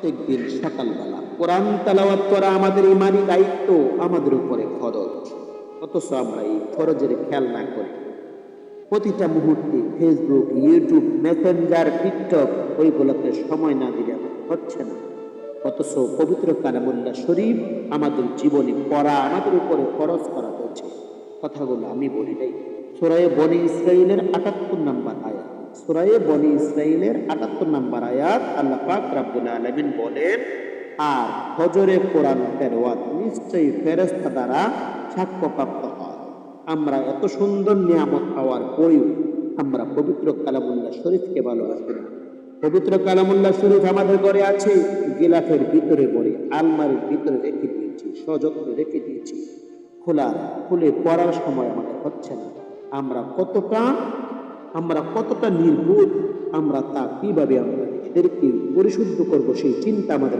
প্রত্যেক দিন সকালবেলা কোরআন তেলাওয়াত করা আমাদের ইমানি দায়িত্ব, আমাদের উপরে ফরজ। অথচ আমরা এই ফরজের খেয়াল না করে প্রতিটা মুহূর্তে ফেসবুক, ইউটিউব, মেসেঞ্জার, টিকটক ওইগুলোতে সময় না দিলে হচ্ছে না। অথচ পবিত্র কালামুল্লাহ শরীফ আমাদের জীবনে পড়া আমাদের উপরে ফরজ করা হয়েছে। কথাগুলো আমি বলি নাই। সূরা বনী ইসরাঈলের ৭৮ নম্বর আয়াত, সূরা বনী ইসরাঈলের ৭৮ নম্বর আয়াত আল্লাহ পাক রব্বুল আলামিন বলেন, আর ফজরে কোরআন তেলাওয়াত নিশ্চয়ই ফেরেশতা দ্বারা সাক্ষ্যপ্রাপ্ত হয়। আমরা এত সুন্দর নিয়ামত পাওয়ার পরেও আমরা পবিত্র কালামুল্লাহ শরীফকে ভালোবাসি না। পবিত্র কালামুল্লাহ শরীফ আমাদের ঘরে আছে, গিলাফের ভিতরে ভরে আলমারির ভিতরে রেখে দিয়েছি, সযত্নে রেখে দিয়েছি। খুলে পড়ার সময় আমাদের হচ্ছে না। আমরা কতটা নির্ভুল, আমরা তা কিভাবে আমরা নিজেদেরকে পরিশুদ্ধ করবো সেই চিন্তা আমাদের